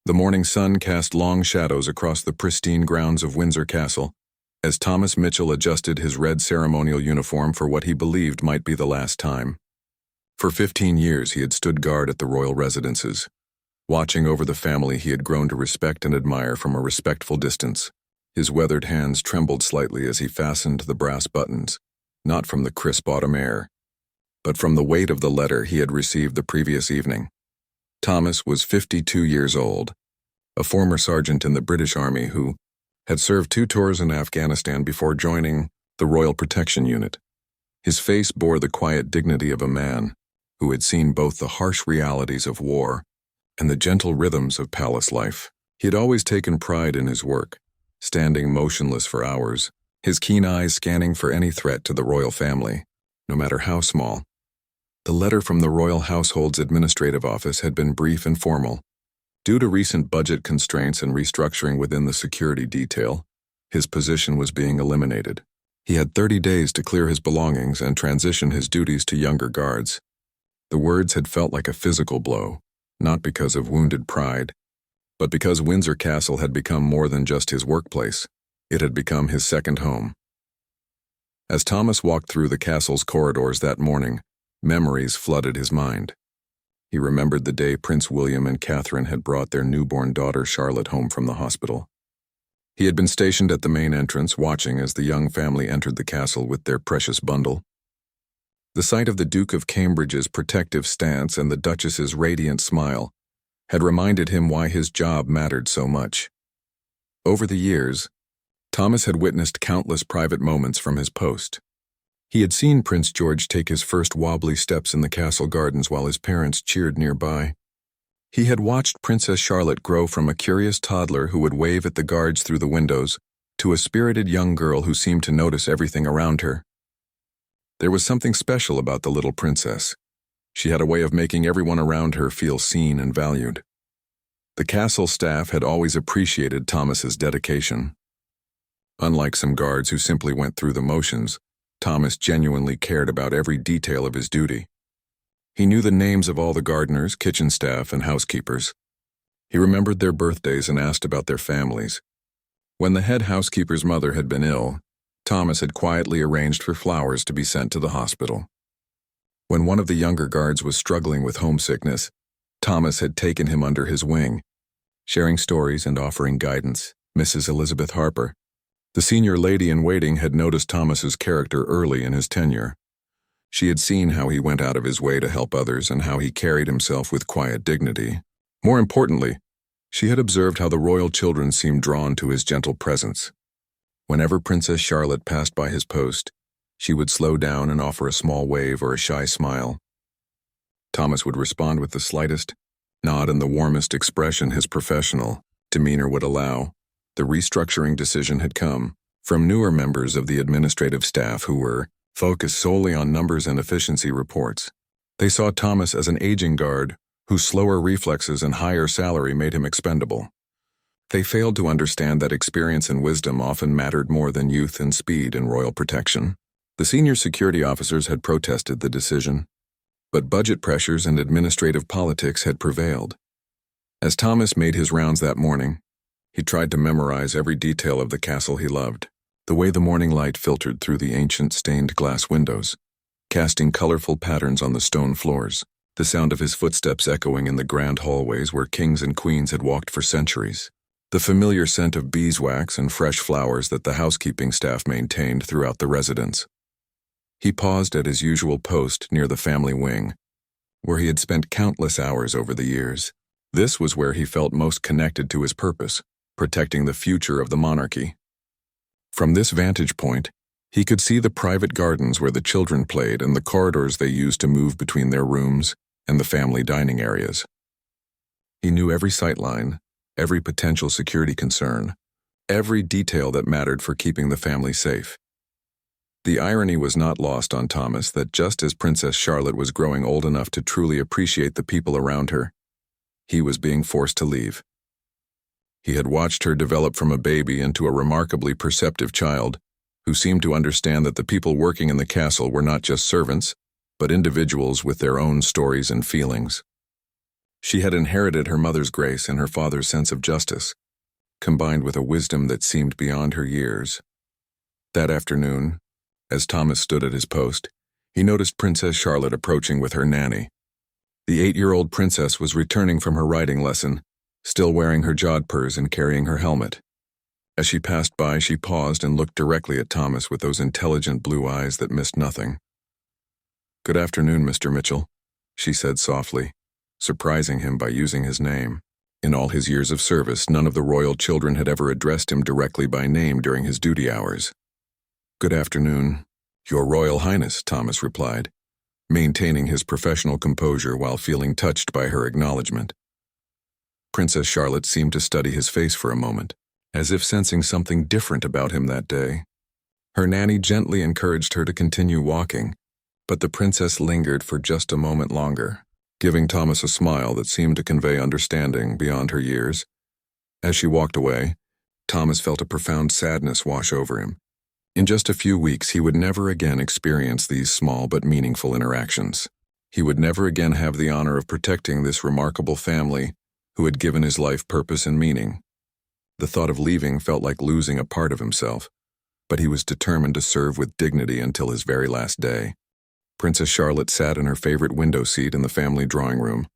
The morning sun cast long shadows across the pristine grounds of Windsor Castle, as Thomas Mitchell adjusted his red ceremonial uniform for what he believed might be the last time. For 15 years he had stood guard at the royal residences, watching over the family he had grown to respect and admire from a respectful distance. His weathered hands trembled slightly as he fastened the brass buttons, not from the crisp autumn air, but from the weight of the letter he had received the previous evening. Thomas was 52 years old, a former sergeant in the British Army who had served 2 tours in Afghanistan before joining the Royal Protection Unit. His face bore the quiet dignity of a man who had seen both the harsh realities of war and the gentle rhythms of palace life. He had always taken pride in his work, standing motionless for hours, his keen eyes scanning for any threat to the royal family, no matter how small. The letter from the royal household's administrative office had been brief and formal. Due to recent budget constraints and restructuring within the security detail, his position was being eliminated. He had 30 days to clear his belongings and transition his duties to younger guards. The words had felt like a physical blow, not because of wounded pride, but because Windsor Castle had become more than just his workplace. It had become his second home. As Thomas walked through the castle's corridors that morning, memories flooded his mind. He remembered the day Prince William and Catherine had brought their newborn daughter Charlotte home from the hospital. He had been stationed at the main entrance, watching as the young family entered the castle with their precious bundle. The sight of the Duke of Cambridge's protective stance and the Duchess's radiant smile had reminded him why his job mattered so much. Over the years, Thomas had witnessed countless private moments from his post. He had seen Prince George take his first wobbly steps in the castle gardens while his parents cheered nearby. He had watched Princess Charlotte grow from a curious toddler who would wave at the guards through the windows to a spirited young girl who seemed to notice everything around her. There was something special about the little princess. She had a way of making everyone around her feel seen and valued. The castle staff had always appreciated Thomas's dedication. Unlike some guards who simply went through the motions, Thomas genuinely cared about every detail of his duty. He knew the names of all the gardeners, kitchen staff, and housekeepers. He remembered their birthdays and asked about their families. When the head housekeeper's mother had been ill, Thomas had quietly arranged for flowers to be sent to the hospital. When one of the younger guards was struggling with homesickness, Thomas had taken him under his wing, sharing stories and offering guidance. Mrs. Elizabeth Harper, the senior lady-in-waiting, had noticed Thomas's character early in his tenure. She had seen how he went out of his way to help others and how he carried himself with quiet dignity. More importantly, she had observed how the royal children seemed drawn to his gentle presence. Whenever Princess Charlotte passed by his post, she would slow down and offer a small wave or a shy smile. Thomas would respond with the slightest nod and the warmest expression his professional demeanor would allow. The restructuring decision had come from newer members of the administrative staff who were focused solely on numbers and efficiency reports. They saw Thomas as an aging guard whose slower reflexes and higher salary made him expendable. They failed to understand that experience and wisdom often mattered more than youth and speed in royal protection. The senior security officers had protested the decision, but budget pressures and administrative politics had prevailed. As Thomas made his rounds that morning, he tried to memorize every detail of the castle he loved. The way the morning light filtered through the ancient stained glass windows, casting colorful patterns on the stone floors, the sound of his footsteps echoing in the grand hallways where kings and queens had walked for centuries, the familiar scent of beeswax and fresh flowers that the housekeeping staff maintained throughout the residence. He paused at his usual post near the family wing, where he had spent countless hours over the years. This was where he felt most connected to his purpose, protecting the future of the monarchy. From this vantage point, he could see the private gardens where the children played and the corridors they used to move between their rooms and the family dining areas. He knew every sightline, every potential security concern, every detail that mattered for keeping the family safe. The irony was not lost on Thomas that just as Princess Charlotte was growing old enough to truly appreciate the people around her, he was being forced to leave. He had watched her develop from a baby into a remarkably perceptive child who seemed to understand that the people working in the castle were not just servants, but individuals with their own stories and feelings. She had inherited her mother's grace and her father's sense of justice, combined with a wisdom that seemed beyond her years. That afternoon, as Thomas stood at his post, he noticed Princess Charlotte approaching with her nanny. The 8-year-old princess was returning from her riding lesson, still wearing her jodhpurs and carrying her helmet. As she passed by, she paused and looked directly at Thomas with those intelligent blue eyes that missed nothing. "Good afternoon, Mr. Mitchell," she said softly, surprising him by using his name. In all his years of service, none of the royal children had ever addressed him directly by name during his duty hours. "Good afternoon, Your Royal Highness," Thomas replied, maintaining his professional composure while feeling touched by her acknowledgement. Princess Charlotte seemed to study his face for a moment, as if sensing something different about him that day. Her nanny gently encouraged her to continue walking, but the princess lingered for just a moment longer, giving Thomas a smile that seemed to convey understanding beyond her years. As she walked away, Thomas felt a profound sadness wash over him. In just a few weeks, he would never again experience these small but meaningful interactions. He would never again have the honor of protecting this remarkable family who had given his life purpose and meaning. The thought of leaving felt like losing a part of himself, but he was determined to serve with dignity until his very last day. Princess Charlotte sat in her favorite window seat in the family drawing room,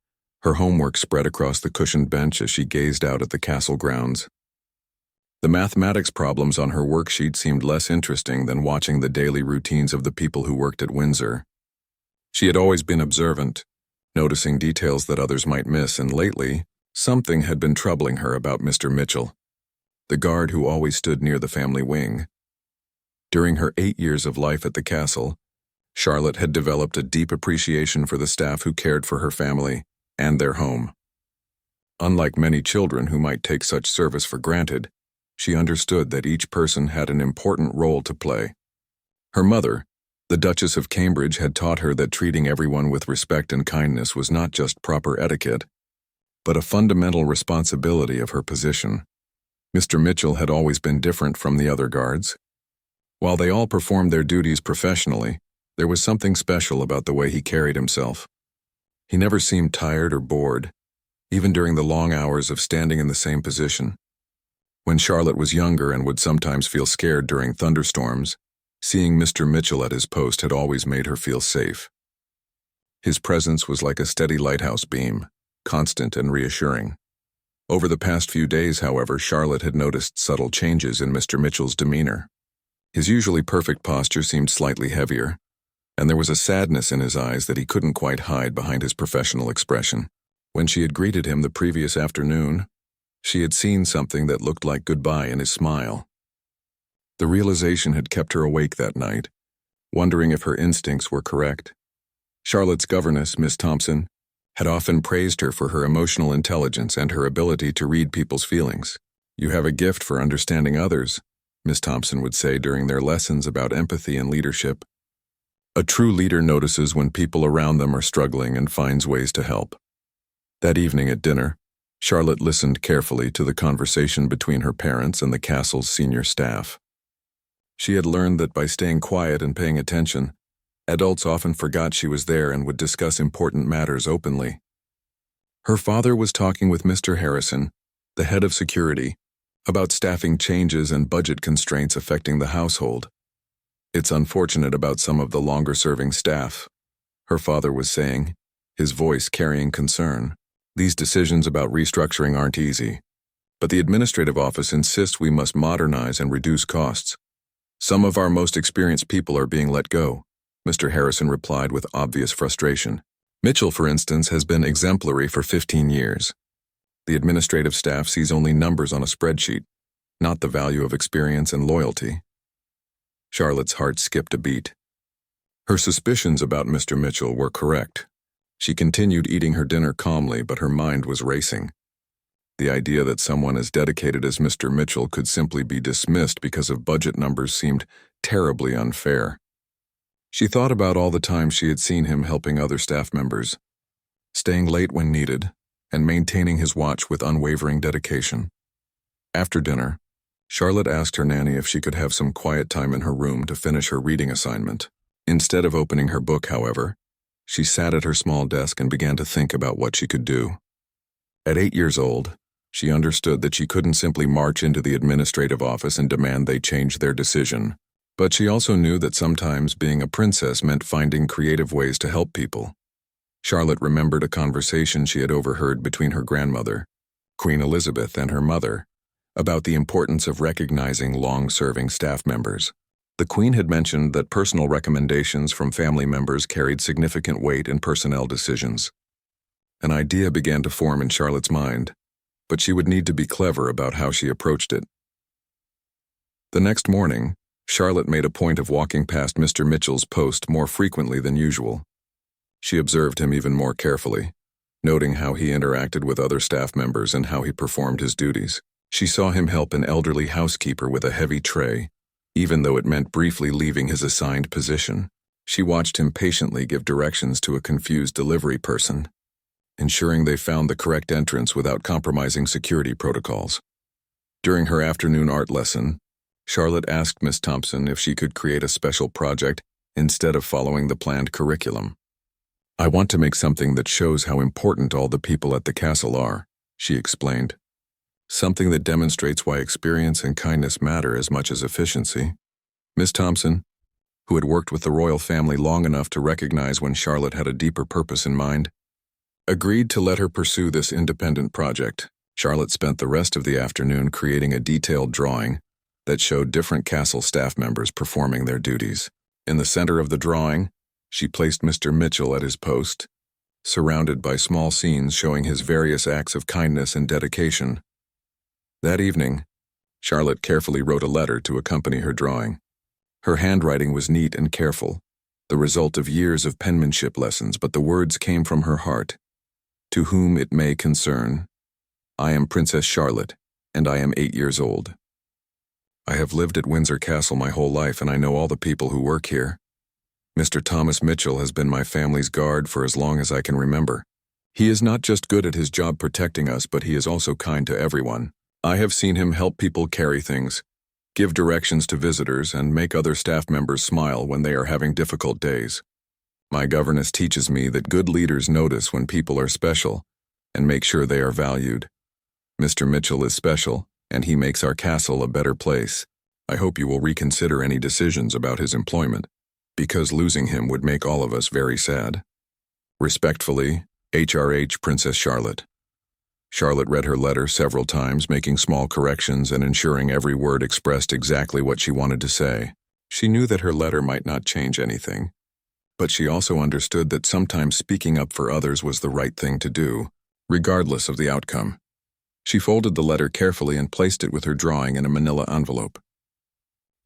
her homework spread across the cushioned bench as she gazed out at the castle grounds. The mathematics problems on her worksheet seemed less interesting than watching the daily routines of the people who worked at Windsor. She had always been observant, noticing details that others might miss, and lately, something had been troubling her about Mr. Mitchell, the guard who always stood near the family wing. During her 8 years of life at the castle, Charlotte had developed a deep appreciation for the staff who cared for her family and their home. Unlike many children who might take such service for granted, she understood that each person had an important role to play. Her mother, the Duchess of Cambridge, had taught her that treating everyone with respect and kindness was not just proper etiquette, but a fundamental responsibility of her position. Mr. Mitchell had always been different from the other guards. While they all performed their duties professionally, there was something special about the way he carried himself. He never seemed tired or bored, even during the long hours of standing in the same position. When Charlotte was younger and would sometimes feel scared during thunderstorms, seeing Mr. Mitchell at his post had always made her feel safe. His presence was like a steady lighthouse beam, constant and reassuring. Over the past few days, however, Charlotte had noticed subtle changes in Mr. Mitchell's demeanor. His usually perfect posture seemed slightly heavier, and there was a sadness in his eyes that he couldn't quite hide behind his professional expression. When she had greeted him the previous afternoon, she had seen something that looked like goodbye in his smile. The realization had kept her awake that night, wondering if her instincts were correct. Charlotte's governess, Miss Thompson, had often praised her for her emotional intelligence and her ability to read people's feelings. "You have a gift for understanding others," Miss Thompson would say during their lessons about empathy and leadership. "A true leader notices when people around them are struggling and finds ways to help." That evening at dinner, Charlotte listened carefully to the conversation between her parents and the castle's senior staff. She had learned that by staying quiet and paying attention, adults often forgot she was there and would discuss important matters openly. Her father was talking with Mr. Harrison, the head of security, about staffing changes and budget constraints affecting the household. "It's unfortunate about some of the longer-serving staff," her father was saying, his voice carrying concern. "These decisions about restructuring aren't easy, but the administrative office insists we must modernize and reduce costs. Some of our most experienced people are being let go," Mr. Harrison replied with obvious frustration. "Mitchell, for instance, has been exemplary for 15 years. The administrative staff sees only numbers on a spreadsheet, not the value of experience and loyalty." Charlotte's heart skipped a beat. Her suspicions about Mr. Mitchell were correct. She continued eating her dinner calmly, but her mind was racing. The idea that someone as dedicated as Mr. Mitchell could simply be dismissed because of budget numbers seemed terribly unfair. She thought about all the times she had seen him helping other staff members, staying late when needed, and maintaining his watch with unwavering dedication. After dinner, Charlotte asked her nanny if she could have some quiet time in her room to finish her reading assignment. Instead of opening her book, however, she sat at her small desk and began to think about what she could do. At 8 years old, she understood that she couldn't simply march into the administrative office and demand they change their decision. But she also knew that sometimes being a princess meant finding creative ways to help people. Charlotte remembered a conversation she had overheard between her grandmother, Queen Elizabeth, and her mother, about the importance of recognizing long-serving staff members. The Queen had mentioned that personal recommendations from family members carried significant weight in personnel decisions. An idea began to form in Charlotte's mind, but she would need to be clever about how she approached it. The next morning, Charlotte made a point of walking past Mr. Mitchell's post more frequently than usual. She observed him even more carefully, noting how he interacted with other staff members and how he performed his duties. She saw him help an elderly housekeeper with a heavy tray, even though it meant briefly leaving his assigned position. She watched him patiently give directions to a confused delivery person, ensuring they found the correct entrance without compromising security protocols. During her afternoon art lesson, Charlotte asked Miss Thompson if she could create a special project instead of following the planned curriculum. "I want to make something that shows how important all the people at the castle are," she explained. "Something that demonstrates why experience and kindness matter as much as efficiency." Miss Thompson, who had worked with the royal family long enough to recognize when Charlotte had a deeper purpose in mind, agreed to let her pursue this independent project. Charlotte spent the rest of the afternoon creating a detailed drawing that showed different castle staff members performing their duties. In the center of the drawing, she placed Mr. Mitchell at his post, surrounded by small scenes showing his various acts of kindness and dedication. That evening, Charlotte carefully wrote a letter to accompany her drawing. Her handwriting was neat and careful, the result of years of penmanship lessons, but the words came from her heart. "To whom it may concern, I am Princess Charlotte, and I am 8 years old. I have lived at Windsor Castle my whole life, and I know all the people who work here. Mr. Thomas Mitchell has been my family's guard for as long as I can remember. He is not just good at his job protecting us, but he is also kind to everyone. I have seen him help people carry things, give directions to visitors, and make other staff members smile when they are having difficult days. My governess teaches me that good leaders notice when people are special and make sure they are valued. Mr. Mitchell is special, and he makes our castle a better place. I hope you will reconsider any decisions about his employment, because losing him would make all of us very sad. Respectfully, HRH Princess Charlotte." Charlotte read her letter several times, making small corrections and ensuring every word expressed exactly what she wanted to say. She knew that her letter might not change anything, but she also understood that sometimes speaking up for others was the right thing to do, regardless of the outcome. She folded the letter carefully and placed it with her drawing in a manila envelope.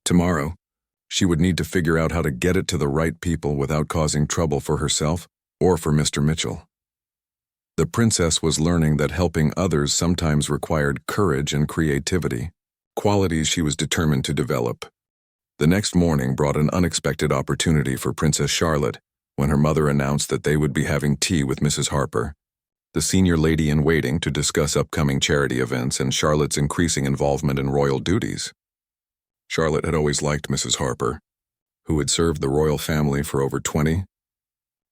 Tomorrow, she would need to figure out how to get it to the right people without causing trouble for herself or for Mr. Mitchell. The princess was learning that helping others sometimes required courage and creativity, qualities she was determined to develop. The next morning brought an unexpected opportunity for Princess Charlotte when her mother announced that they would be having tea with Mrs. Harper, the senior lady-in-waiting, to discuss upcoming charity events and Charlotte's increasing involvement in royal duties. Charlotte had always liked Mrs. Harper, who had served the royal family for over 20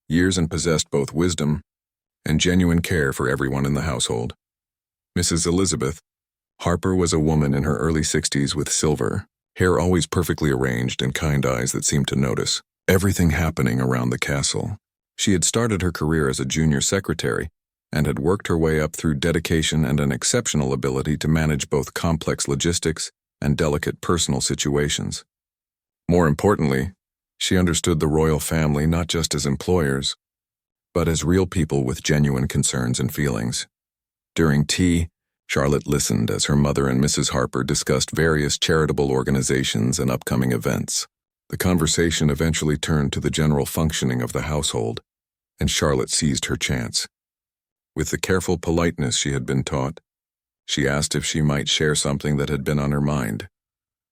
years and possessed both wisdom and genuine care for everyone in the household. Mrs. Elizabeth Harper was a woman in her early 60s with silver hair, always perfectly arranged, and kind eyes that seemed to notice everything happening around the castle. She had started her career as a junior secretary and had worked her way up through dedication and an exceptional ability to manage both complex logistics and delicate personal situations. More importantly, she understood the royal family not just as employers, but as real people with genuine concerns and feelings. During tea, Charlotte listened as her mother and Mrs. Harper discussed various charitable organizations and upcoming events. The conversation eventually turned to the general functioning of the household, and Charlotte seized her chance. With the careful politeness she had been taught, she asked if she might share something that had been on her mind.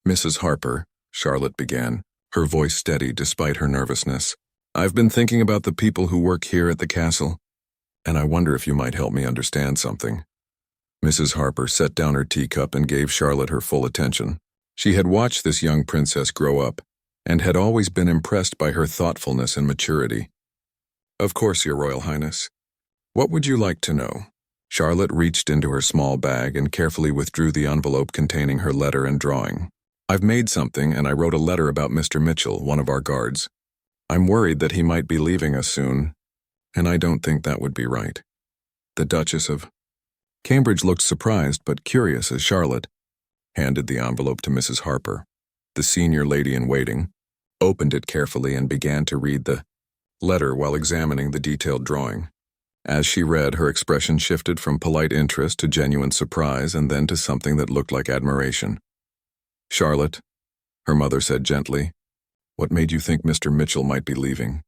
"Mrs. Harper," Charlotte began, her voice steady despite her nervousness, "I've been thinking about the people who work here at the castle, and I wonder if you might help me understand something." Mrs. Harper set down her teacup and gave Charlotte her full attention. She had watched this young princess grow up and had always been impressed by her thoughtfulness and maturity. "Of course, Your Royal Highness. What would you like to know?" Charlotte reached into her small bag and carefully withdrew the envelope containing her letter and drawing. "I've made something, and I wrote a letter about Mr. Mitchell, one of our guards. I'm worried that he might be leaving us soon, and I don't think that would be right." The Duchess of Cambridge looked surprised but curious as Charlotte handed the envelope to Mrs. Harper. The senior lady-in-waiting opened it carefully and began to read the letter while examining the detailed drawing. As she read, her expression shifted from polite interest to genuine surprise and then to something that looked like admiration. "Charlotte," her mother said gently, "what made you think Mr. Mitchell might be leaving?"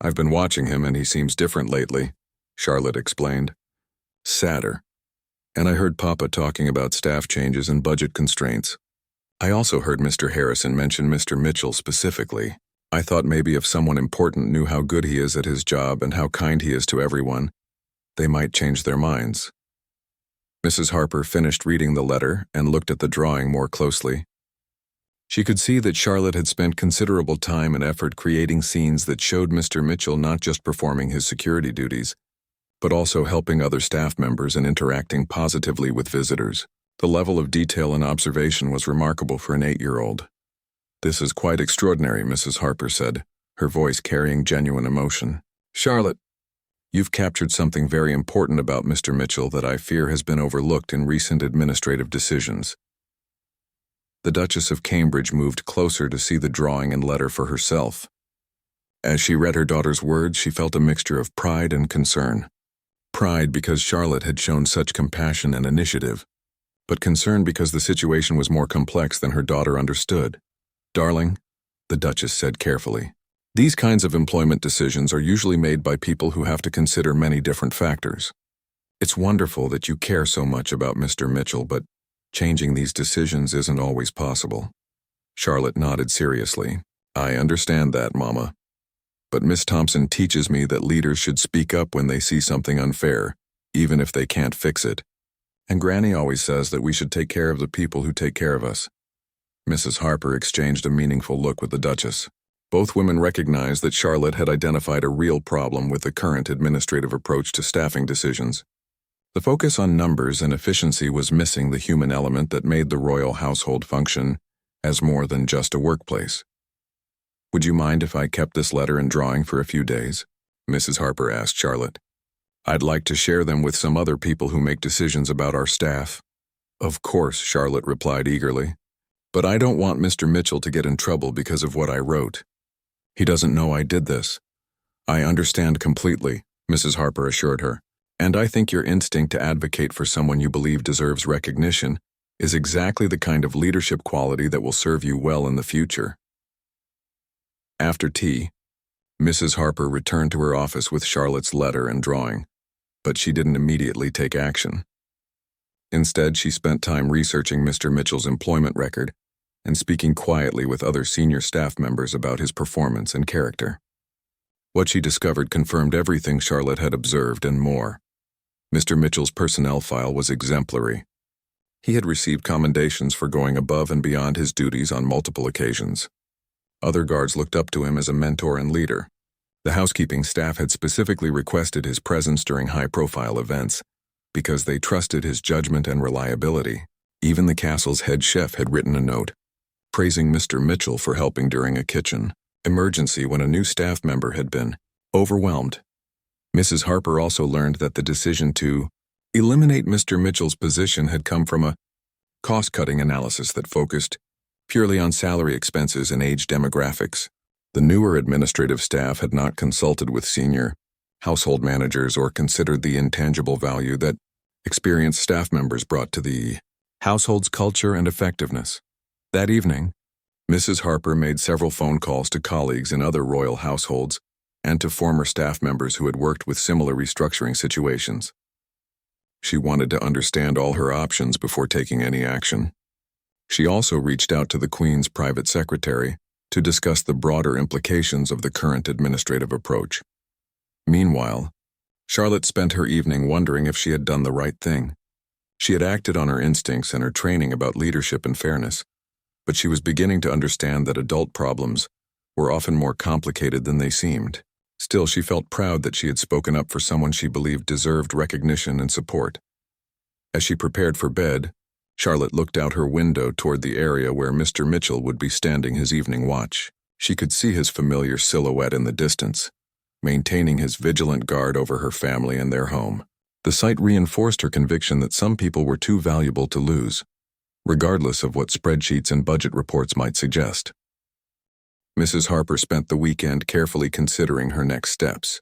"I've been watching him and he seems different lately," Charlotte explained. "Sadder. And I heard Papa talking about staff changes and budget constraints. I also heard Mr. Harrison mention Mr. Mitchell specifically. I thought maybe if someone important knew how good he is at his job and how kind he is to everyone, they might change their minds." Mrs. Harper finished reading the letter and looked at the drawing more closely. She could see that Charlotte had spent considerable time and effort creating scenes that showed Mr. Mitchell not just performing his security duties, but also helping other staff members and interacting positively with visitors. The level of detail and observation was remarkable for an 8-year-old. "This is quite extraordinary," Mrs. Harper said, her voice carrying genuine emotion. "Charlotte, you've captured something very important about Mr. Mitchell that I fear has been overlooked in recent administrative decisions." The Duchess of Cambridge moved closer to see the drawing and letter for herself. As she read her daughter's words, she felt a mixture of pride and concern. Pride because Charlotte had shown such compassion and initiative, but concern because the situation was more complex than her daughter understood. "Darling," the Duchess said carefully, "these kinds of employment decisions are usually made by people who have to consider many different factors. It's wonderful that you care so much about Mr. Mitchell, but changing these decisions isn't always possible." Charlotte nodded seriously. "I understand that, Mama. But Miss Thompson teaches me that leaders should speak up when they see something unfair, even if they can't fix it. And Granny always says that we should take care of the people who take care of us." Mrs. Harper exchanged a meaningful look with the Duchess. Both women recognized that Charlotte had identified a real problem with the current administrative approach to staffing decisions. The focus on numbers and efficiency was missing the human element that made the royal household function as more than just a workplace. "Would you mind if I kept this letter and drawing for a few days?" Mrs. Harper asked Charlotte. "I'd like to share them with some other people who make decisions about our staff." "Of course," Charlotte replied eagerly. "But I don't want Mr. Mitchell to get in trouble because of what I wrote. He doesn't know I did this." "I understand completely," Mrs. Harper assured her. "And I think your instinct to advocate for someone you believe deserves recognition is exactly the kind of leadership quality that will serve you well in the future." After tea, Mrs. Harper returned to her office with Charlotte's letter and drawing, but she didn't immediately take action. Instead, she spent time researching Mr. Mitchell's employment record and speaking quietly with other senior staff members about his performance and character. What she discovered confirmed everything Charlotte had observed and more. Mr. Mitchell's personnel file was exemplary. He had received commendations for going above and beyond his duties on multiple occasions. Other guards looked up to him as a mentor and leader. The housekeeping staff had specifically requested his presence during high-profile events because they trusted his judgment and reliability. Even the castle's head chef had written a note praising Mr. Mitchell for helping during a kitchen emergency when a new staff member had been overwhelmed. Mrs. Harper also learned that the decision to eliminate Mr. Mitchell's position had come from a cost-cutting analysis that focused purely on salary expenses and age demographics. The newer administrative staff had not consulted with senior household managers or considered the intangible value that experienced staff members brought to the household's culture and effectiveness. That evening, Mrs. Harper made several phone calls to colleagues in other royal households and to former staff members who had worked with similar restructuring situations. She wanted to understand all her options before taking any action. She also reached out to the Queen's private secretary to discuss the broader implications of the current administrative approach. Meanwhile, Charlotte spent her evening wondering if she had done the right thing. She had acted on her instincts and her training about leadership and fairness, but she was beginning to understand that adult problems were often more complicated than they seemed. Still, she felt proud that she had spoken up for someone she believed deserved recognition and support. As she prepared for bed, Charlotte looked out her window toward the area where Mr. Mitchell would be standing his evening watch. She could see his familiar silhouette in the distance, maintaining his vigilant guard over her family and their home. The sight reinforced her conviction that some people were too valuable to lose, regardless of what spreadsheets and budget reports might suggest. Mrs. Harper spent the weekend carefully considering her next steps.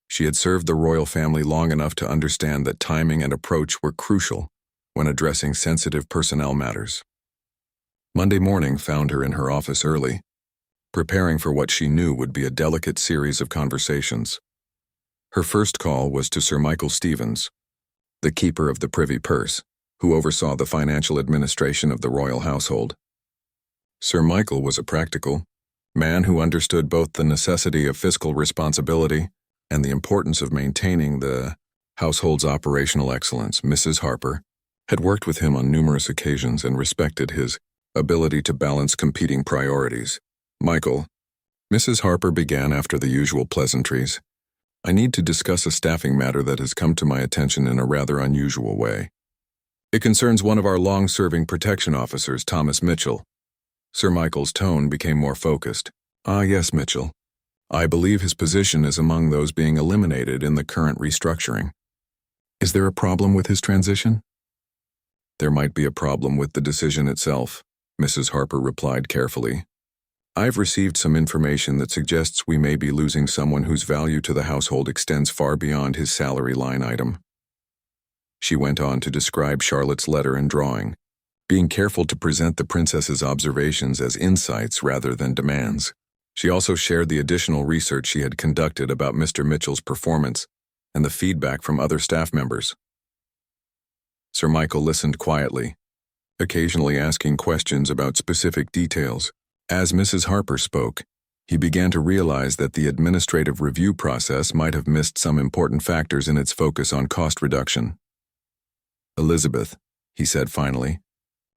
She had served the royal family long enough to understand that timing and approach were crucial when addressing sensitive personnel matters. Monday morning found her in her office early, preparing for what she knew would be a delicate series of conversations. Her first call was to Sir Michael Stevens, the keeper of the privy purse, who oversaw the financial administration of the royal household. Sir Michael was a practical man who understood both the necessity of fiscal responsibility and the importance of maintaining the household's operational excellence. Mrs. Harper had worked with him on numerous occasions and respected his ability to balance competing priorities. Michael, Mrs. Harper began after the usual pleasantries. I need to discuss a staffing matter that has come to my attention in a rather unusual way. It concerns one of our long-serving protection officers, Thomas Mitchell. Sir Michael's tone became more focused. Ah, yes, Mitchell. I believe his position is among those being eliminated in the current restructuring. Is there a problem with his transition? There might be a problem with the decision itself, Mrs. Harper replied carefully. I've received some information that suggests we may be losing someone whose value to the household extends far beyond his salary line item. She went on to describe Charlotte's letter and drawing, being careful to present the princess's observations as insights rather than demands. She also shared the additional research she had conducted about Mr. Mitchell's performance and the feedback from other staff members. Sir Michael listened quietly, occasionally asking questions about specific details. As Mrs. Harper spoke, he began to realize that the administrative review process might have missed some important factors in its focus on cost reduction. Elizabeth, he said finally,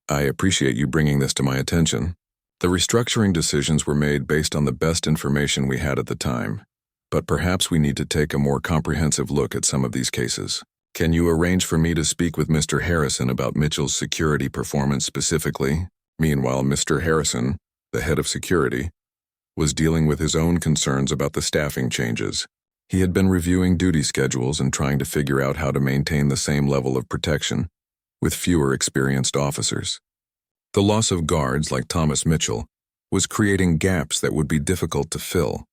I appreciate you bringing this to my attention. The restructuring decisions were made based on the best information we had at the time, but perhaps we need to take a more comprehensive look at some of these cases. Can you arrange for me to speak with Mr. Harrison about Mitchell's security performance specifically? Meanwhile, Mr. Harrison, the head of security, was dealing with his own concerns about the staffing changes. He had been reviewing duty schedules and trying to figure out how to maintain the same level of protection with fewer experienced officers. The loss of guards like Thomas Mitchell was creating gaps that would be difficult to fill,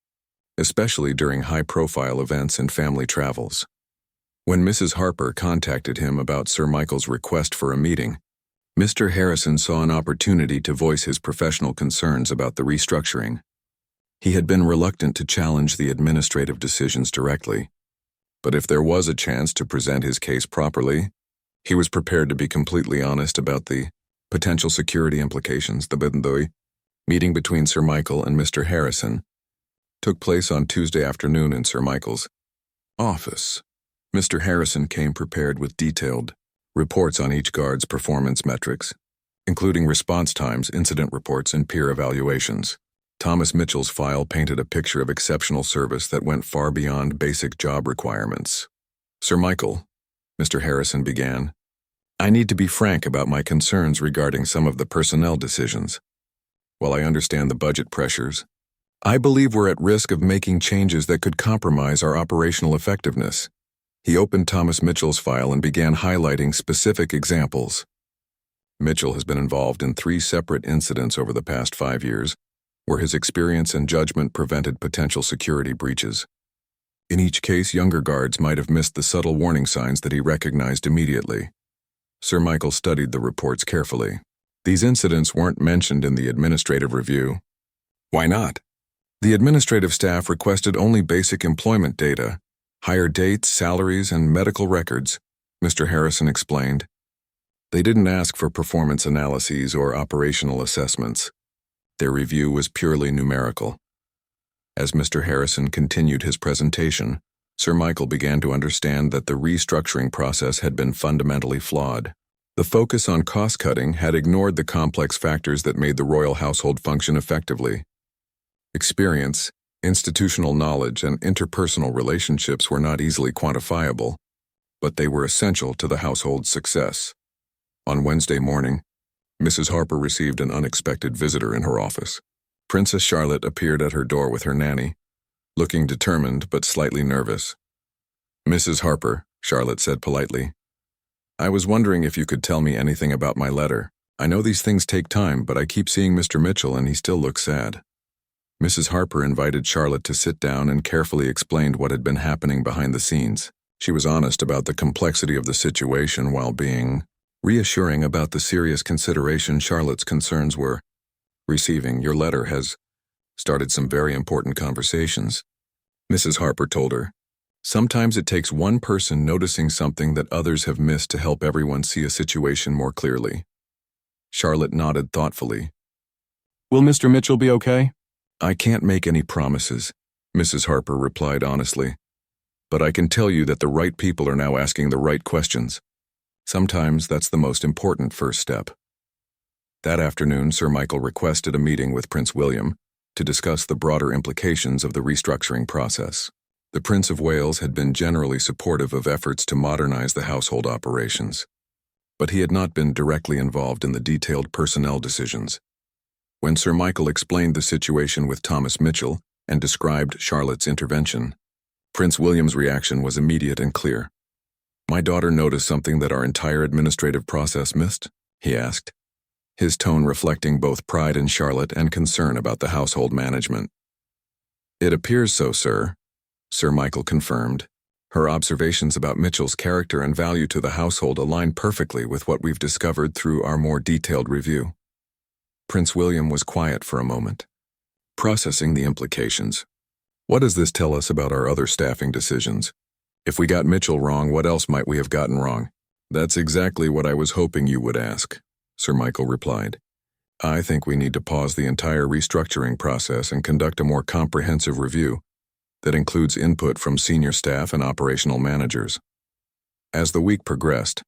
especially during high-profile events and family travels. When Mrs. Harper contacted him about Sir Michael's request for a meeting, Mr. Harrison saw an opportunity to voice his professional concerns about the restructuring. He had been reluctant to challenge the administrative decisions directly, but if there was a chance to present his case properly, he was prepared to be completely honest about the potential security implications. The meeting between Sir Michael and Mr. Harrison took place on Tuesday afternoon in Sir Michael's office. Mr. Harrison came prepared with detailed reports on each guard's performance metrics, including response times, incident reports, and peer evaluations. Thomas Mitchell's file painted a picture of exceptional service that went far beyond basic job requirements. Sir Michael, Mr. Harrison began, I need to be frank about my concerns regarding some of the personnel decisions. While I understand the budget pressures, I believe we're at risk of making changes that could compromise our operational effectiveness. He opened Thomas Mitchell's file and began highlighting specific examples. Mitchell has been involved in 3 separate incidents over the past 5 years, where his experience and judgment prevented potential security breaches. In each case, younger guards might have missed the subtle warning signs that he recognized immediately. Sir Michael studied the reports carefully. These incidents weren't mentioned in the administrative review. Why not? The administrative staff requested only basic employment data, hire dates, salaries, and medical records, Mr. Harrison explained. They didn't ask for performance analyses or operational assessments. Their review was purely numerical. As Mr. Harrison continued his presentation, Sir Michael began to understand that the restructuring process had been fundamentally flawed. The focus on cost-cutting had ignored the complex factors that made the royal household function effectively. Experience, Institutional knowledge and interpersonal relationships were not easily quantifiable, but they were essential to the household's success. On Wednesday morning, Mrs. Harper received an unexpected visitor in her office. Princess Charlotte appeared at her door with her nanny, looking determined but slightly nervous. "Mrs. Harper," Charlotte said politely, "I was wondering if you could tell me anything about my letter. I know these things take time, but I keep seeing Mr. Mitchell and he still looks sad." Mrs. Harper invited Charlotte to sit down and carefully explained what had been happening behind the scenes. She was honest about the complexity of the situation while being reassuring about the serious consideration Charlotte's concerns were. "Receiving your letter has started some very important conversations," Mrs. Harper told her. "Sometimes it takes one person noticing something that others have missed to help everyone see a situation more clearly." Charlotte nodded thoughtfully. "Will Mr. Mitchell be okay?" "I can't make any promises," Mrs. Harper replied honestly. "But I can tell you that the right people are now asking the right questions. Sometimes that's the most important first step." That afternoon, Sir Michael requested a meeting with Prince William to discuss the broader implications of the restructuring process. The Prince of Wales had been generally supportive of efforts to modernize the household operations, but he had not been directly involved in the detailed personnel decisions. When Sir Michael explained the situation with Thomas Mitchell and described Charlotte's intervention, Prince William's reaction was immediate and clear. "My daughter noticed something that our entire administrative process missed?" he asked, his tone reflecting both pride in Charlotte and concern about the household management. "It appears so, sir," Sir Michael confirmed. "Her observations about Mitchell's character and value to the household align perfectly with what we've discovered through our more detailed review." Prince William was quiet for a moment, processing the implications. "What does this tell us about our other staffing decisions? If we got Mitchell wrong, what else might we have gotten wrong?" "That's exactly what I was hoping you would ask," Sir Michael replied. "I think we need to pause the entire restructuring process and conduct a more comprehensive review that includes input from senior staff and operational managers." As the week progressed,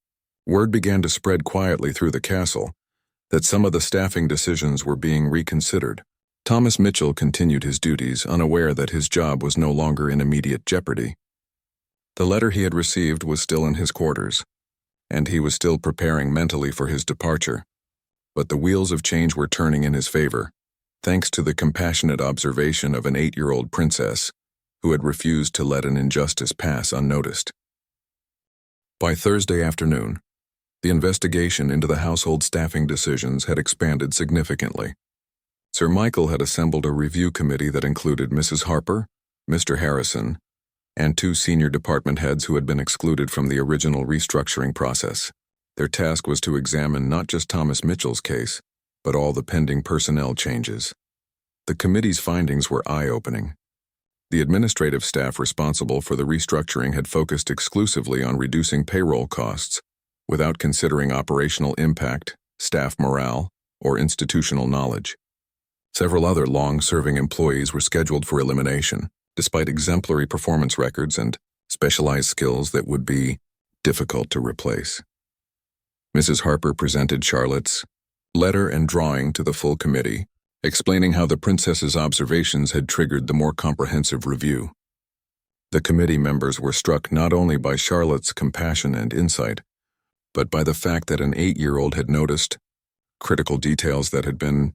word began to spread quietly through the castle that some of the staffing decisions were being reconsidered. Thomas Mitchell continued his duties, unaware that his job was no longer in immediate jeopardy. The letter he had received was still in his quarters, and he was still preparing mentally for his departure. But the wheels of change were turning in his favor, thanks to the compassionate observation of an 8-year-old princess who had refused to let an injustice pass unnoticed. By Thursday afternoon, the investigation into the household staffing decisions had expanded significantly. Sir Michael had assembled a review committee that included Mrs. Harper, Mr. Harrison, and 2 senior department heads who had been excluded from the original restructuring process. Their task was to examine not just Thomas Mitchell's case, but all the pending personnel changes. The committee's findings were eye-opening. The administrative staff responsible for the restructuring had focused exclusively on reducing payroll costs, without considering operational impact, staff morale, or institutional knowledge. Several other long-serving employees were scheduled for elimination, despite exemplary performance records and specialized skills that would be difficult to replace. Mrs. Harper presented Charlotte's letter and drawing to the full committee, explaining how the princess's observations had triggered the more comprehensive review. The committee members were struck not only by Charlotte's compassion and insight, but by the fact that an 8-year-old had noticed critical details that had been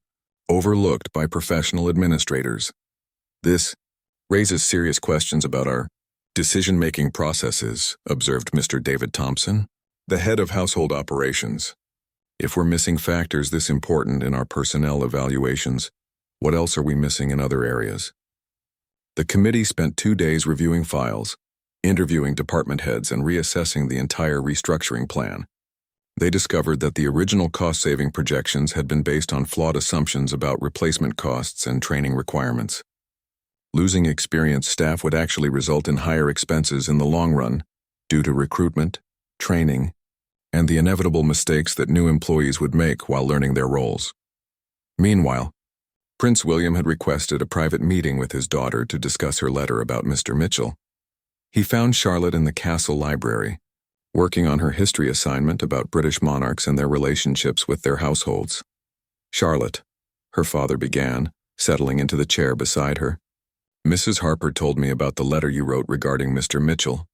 overlooked by professional administrators. "This raises serious questions about our decision-making processes," observed Mr. David Thompson, the head of household operations. "If we're missing factors this important in our personnel evaluations, what else are we missing in other areas?" The committee spent 2 days reviewing files, interviewing department heads, and reassessing the entire restructuring plan. They discovered that the original cost-saving projections had been based on flawed assumptions about replacement costs and training requirements. Losing experienced staff would actually result in higher expenses in the long run due to recruitment, training, and the inevitable mistakes that new employees would make while learning their roles. Meanwhile, Prince William had requested a private meeting with his daughter to discuss her letter about Mr. Mitchell. He found Charlotte in the castle library, working on her history assignment about British monarchs and their relationships with their households. "Charlotte," her father began, settling into the chair beside her, Mrs. Harper told me about the letter you wrote regarding Mr. Mitchell.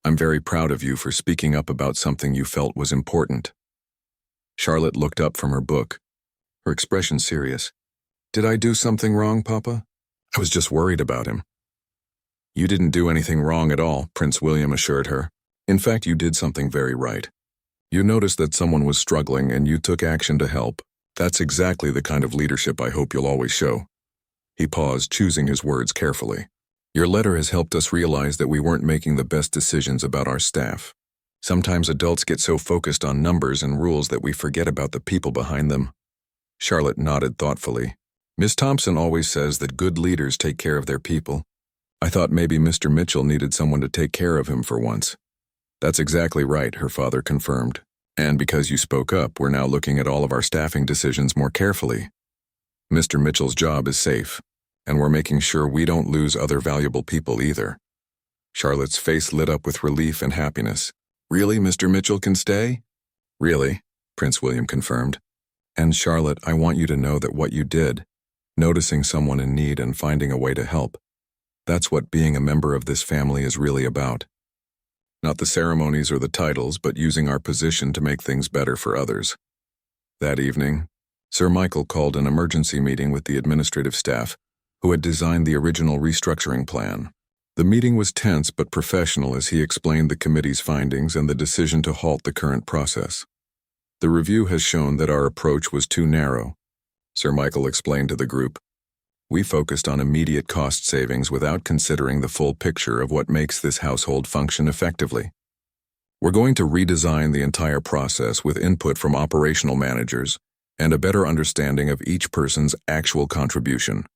I'm very proud of you for speaking up about something you felt was important. Charlotte looked up from her book, her expression serious. Did I do something wrong, Papa? I was just worried about him. You didn't do anything wrong at all, Prince William assured her. In fact, you did something very right. You noticed that someone was struggling and you took action to help. That's exactly the kind of leadership I hope you'll always show. He paused, choosing his words carefully. Your letter has helped us realize that we weren't making the best decisions about our staff. Sometimes adults get so focused on numbers and rules that we forget about the people behind them. Charlotte nodded thoughtfully. Miss Thompson always says that good leaders take care of their people. I thought maybe Mr. Mitchell needed someone to take care of him for once. That's exactly right, her father confirmed. And because you spoke up, we're now looking at all of our staffing decisions more carefully. Mr. Mitchell's job is safe, and we're making sure we don't lose other valuable people either. Charlotte's face lit up with relief and happiness. Really, Mr. Mitchell can stay? Really, Prince William confirmed. And Charlotte, I want you to know that what you did, noticing someone in need and finding a way to help, that's what being a member of this family is really about. Not the ceremonies or the titles, but using our position to make things better for others. That evening, Sir Michael called an emergency meeting with the administrative staff, who had designed the original restructuring plan. The meeting was tense but professional as he explained the committee's findings and the decision to halt the current process. The review has shown that our approach was too narrow, Sir Michael explained to the group. We focused on immediate cost savings without considering the full picture of what makes this household function effectively. We're going to redesign the entire process with input from operational managers and a better understanding of each person's actual contribution.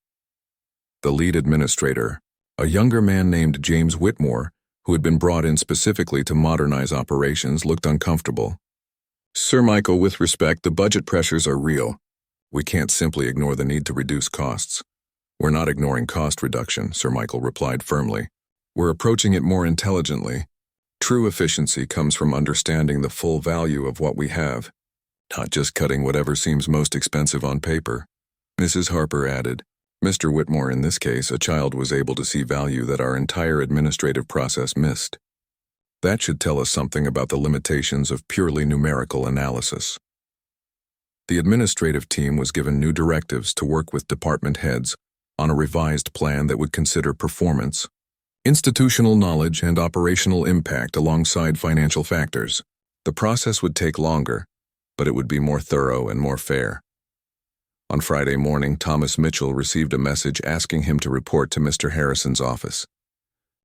The lead administrator, a younger man named James Whitmore, who had been brought in specifically to modernize operations, looked uncomfortable. Sir Michael, with respect, the budget pressures are real. We can't simply ignore the need to reduce costs. We're not ignoring cost reduction, Sir Michael replied firmly. We're approaching it more intelligently. True efficiency comes from understanding the full value of what we have, not just cutting whatever seems most expensive on paper. Mrs. Harper added, Mr. Whitmore, in this case, a child was able to see value that our entire administrative process missed. That should tell us something about the limitations of purely numerical analysis. The administrative team was given new directives to work with department heads on a revised plan that would consider performance, institutional knowledge, and operational impact alongside financial factors. The process would take longer, but it would be more thorough and more fair. On Friday morning, Thomas Mitchell received a message asking him to report to Mr. Harrison's office.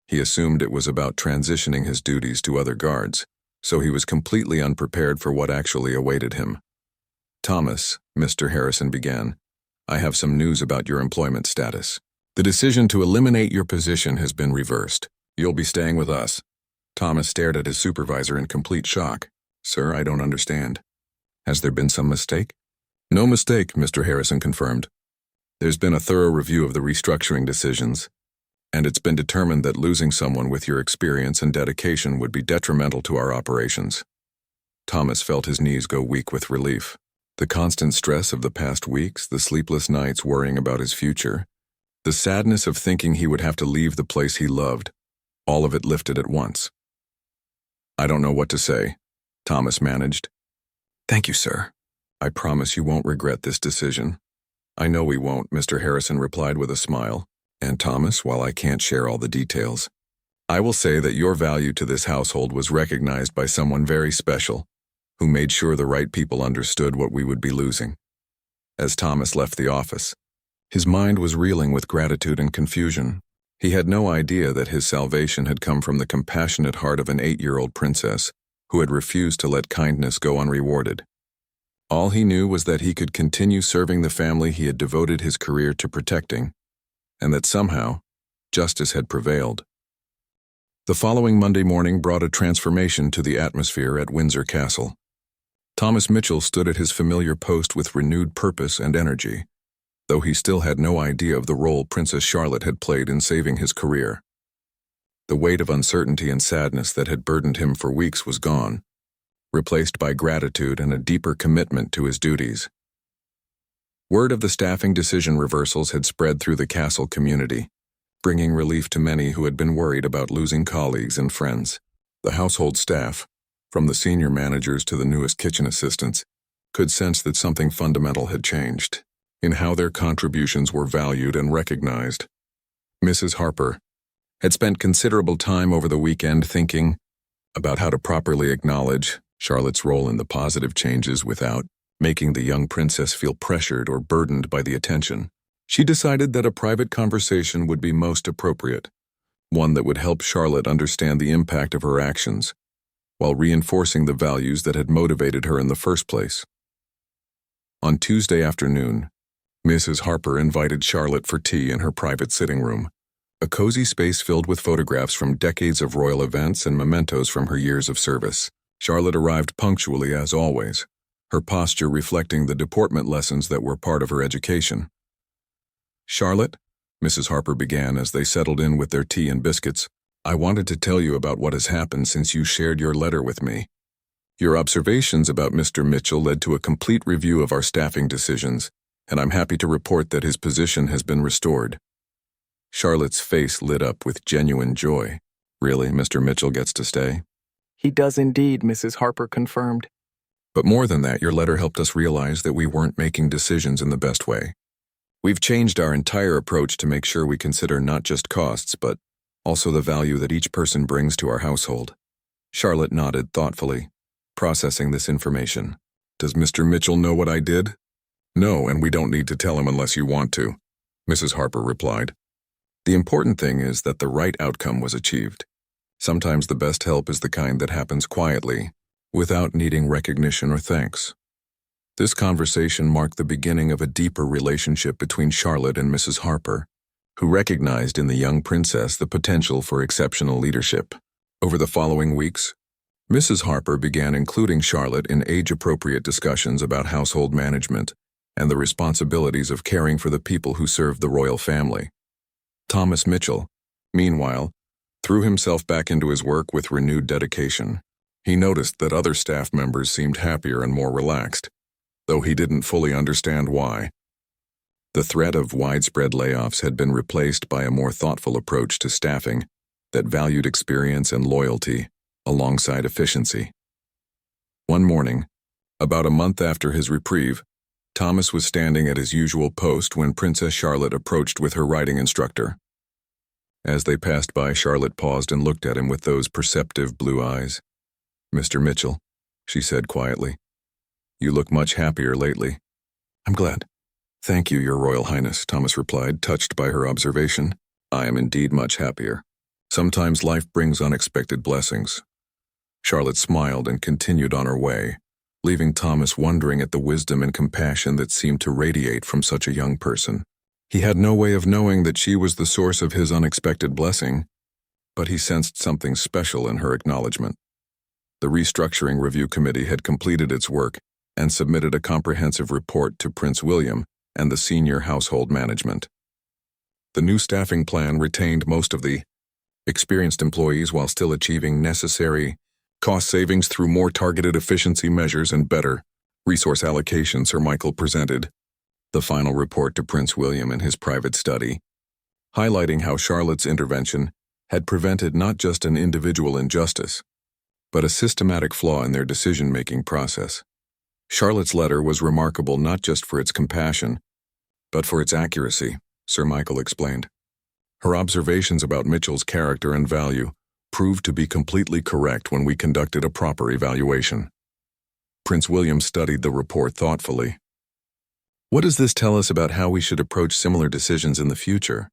He assumed it was about transitioning his duties to other guards, so he was completely unprepared for what actually awaited him. Thomas, Mr. Harrison began, I have some news about your employment status. The decision to eliminate your position has been reversed. You'll be staying with us. Thomas stared at his supervisor in complete shock. Sir, I don't understand. Has there been some mistake? No mistake, Mr. Harrison confirmed. There's been a thorough review of the restructuring decisions, and it's been determined that losing someone with your experience and dedication would be detrimental to our operations. Thomas felt his knees go weak with relief. The constant stress of the past weeks, the sleepless nights worrying about his future, the sadness of thinking he would have to leave the place he loved, all of it lifted at once. I don't know what to say, Thomas managed. Thank you, sir. I promise you won't regret this decision. I know we won't, Mr. Harrison replied with a smile. And Thomas, while I can't share all the details, I will say that your value to this household was recognized by someone very special, who made sure the right people understood what we would be losing. As Thomas left the office, his mind was reeling with gratitude and confusion. He had no idea that his salvation had come from the compassionate heart of an 8-year-old princess who had refused to let kindness go unrewarded. All he knew was that he could continue serving the family he had devoted his career to protecting, and that somehow, justice had prevailed. The following Monday morning brought a transformation to the atmosphere at Windsor Castle. Thomas Mitchell stood at his familiar post with renewed purpose and energy, though he still had no idea of the role Princess Charlotte had played in saving his career. The weight of uncertainty and sadness that had burdened him for weeks was gone, replaced by gratitude and a deeper commitment to his duties. Word of the staffing decision reversals had spread through the castle community, bringing relief to many who had been worried about losing colleagues and friends. The household staff, from the senior managers to the newest kitchen assistants, could sense that something fundamental had changed in how their contributions were valued and recognized. Mrs. Harper had spent considerable time over the weekend thinking about how to properly acknowledge Charlotte's role in the positive changes without making the young princess feel pressured or burdened by the attention. She decided that a private conversation would be most appropriate, one that would help Charlotte understand the impact of her actions, while reinforcing the values that had motivated her in the first place. On Tuesday afternoon, Mrs. Harper invited Charlotte for tea in her private sitting room, a cozy space filled with photographs from decades of royal events and mementos from her years of service. Charlotte arrived punctually as always, her posture reflecting the deportment lessons that were part of her education. "Charlotte," Mrs. Harper began as they settled in with their tea and biscuits, "I wanted to tell you about what has happened since you shared your letter with me. Your observations about Mr. Mitchell led to a complete review of our staffing decisions, and I'm happy to report that his position has been restored." Charlotte's face lit up with genuine joy. "Really, Mr. Mitchell gets to stay?" "He does indeed," Mrs. Harper confirmed. "But more than that, your letter helped us realize that we weren't making decisions in the best way. We've changed our entire approach to make sure we consider not just costs, but also the value that each person brings to our household." Charlotte nodded thoughtfully, processing this information. "Does Mr. Mitchell know what I did?" "No, and we don't need to tell him unless you want to," Mrs. Harper replied. "The important thing is that the right outcome was achieved. Sometimes the best help is the kind that happens quietly, without needing recognition or thanks." This conversation marked the beginning of a deeper relationship between Charlotte and Mrs. Harper, who recognized in the young princess the potential for exceptional leadership. Over the following weeks, Mrs. Harper began including Charlotte in age-appropriate discussions about household management and the responsibilities of caring for the people who served the royal family. Thomas Mitchell, meanwhile, threw himself back into his work with renewed dedication. He noticed that other staff members seemed happier and more relaxed, though he didn't fully understand why. The threat of widespread layoffs had been replaced by a more thoughtful approach to staffing that valued experience and loyalty alongside efficiency. One morning, about a month after his reprieve, Thomas was standing at his usual post when Princess Charlotte approached with her writing instructor. As they passed by, Charlotte paused and looked at him with those perceptive blue eyes. "Mr. Mitchell," she said quietly, "you look much happier lately." "I'm glad." "Thank you, Your Royal Highness," Thomas replied, touched by her observation. "I am indeed much happier. Sometimes life brings unexpected blessings." Charlotte smiled and continued on her way, leaving Thomas wondering at the wisdom and compassion that seemed to radiate from such a young person. He had no way of knowing that she was the source of his unexpected blessing, but he sensed something special in her acknowledgement. The restructuring review committee had completed its work and submitted a comprehensive report to Prince William and the senior household management. The new staffing plan retained most of the experienced employees while still achieving necessary cost savings through more targeted efficiency measures and better resource allocation. Sir Michael presented the final report to Prince William in his private study, highlighting how Charlotte's intervention had prevented not just an individual injustice, but a systematic flaw in their decision-making process. Charlotte's letter was remarkable not just for its compassion, but for its accuracy, Sir Michael explained. Her observations about Mitchell's character and value proved to be completely correct when we conducted a proper evaluation. Prince William studied the report thoughtfully. "What does this tell us about how we should approach similar decisions in the future?"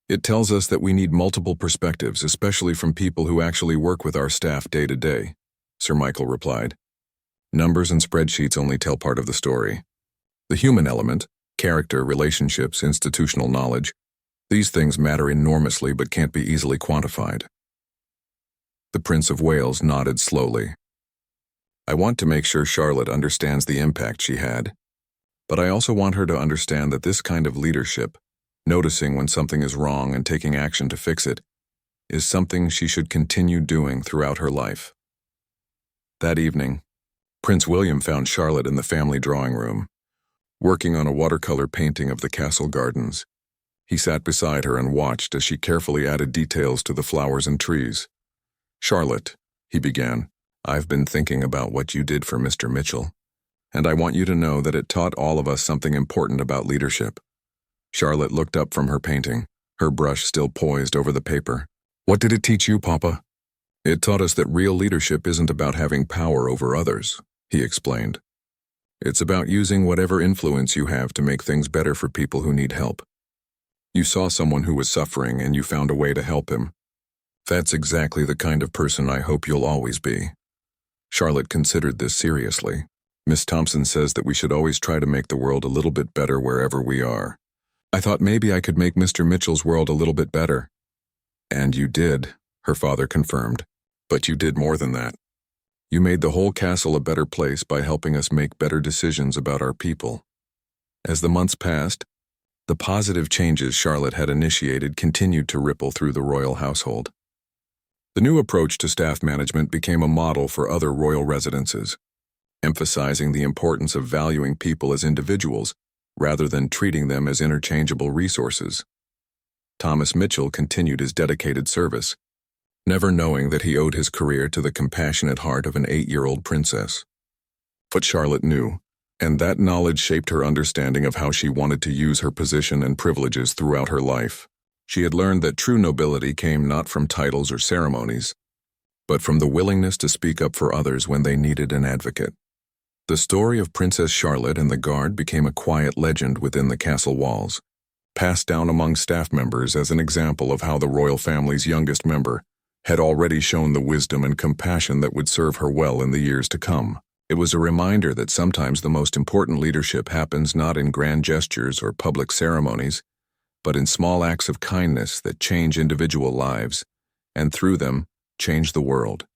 "It tells us that we need multiple perspectives, especially from people who actually work with our staff day to day," Sir Michael replied. "Numbers and spreadsheets only tell part of the story. The human element, character, relationships, institutional knowledge, these things matter enormously but can't be easily quantified." The Prince of Wales nodded slowly. "I want to make sure Charlotte understands the impact she had, but I also want her to understand that this kind of leadership, noticing when something is wrong and taking action to fix it, is something she should continue doing throughout her life." That evening, Prince William found Charlotte in the family drawing room, working on a watercolor painting of the castle gardens. He sat beside her and watched as she carefully added details to the flowers and trees. "Charlotte," he began, "I've been thinking about what you did for Mr. Mitchell, and I want you to know that it taught all of us something important about leadership." Charlotte looked up from her painting, her brush still poised over the paper. "What did it teach you, Papa?" "It taught us that real leadership isn't about having power over others," he explained. "It's about using whatever influence you have to make things better for people who need help. You saw someone who was suffering and you found a way to help him. That's exactly the kind of person I hope you'll always be." Charlotte considered this seriously. "Miss Thompson says that we should always try to make the world a little bit better wherever we are. I thought maybe I could make Mr. Mitchell's world a little bit better." "And you did," her father confirmed. "But you did more than that. You made the whole castle a better place by helping us make better decisions about our people." As the months passed, the positive changes Charlotte had initiated continued to ripple through the royal household. The new approach to staff management became a model for other royal residences, emphasizing the importance of valuing people as individuals rather than treating them as interchangeable resources. Thomas Mitchell continued his dedicated service, never knowing that he owed his career to the compassionate heart of an 8-year-old princess. But Charlotte knew, and that knowledge shaped her understanding of how she wanted to use her position and privileges throughout her life. She had learned that true nobility came not from titles or ceremonies, but from the willingness to speak up for others when they needed an advocate. The story of Princess Charlotte and the guard became a quiet legend within the castle walls, passed down among staff members as an example of how the royal family's youngest member had already shown the wisdom and compassion that would serve her well in the years to come. It was a reminder that sometimes the most important leadership happens not in grand gestures or public ceremonies, but in small acts of kindness that change individual lives, and through them, change the world.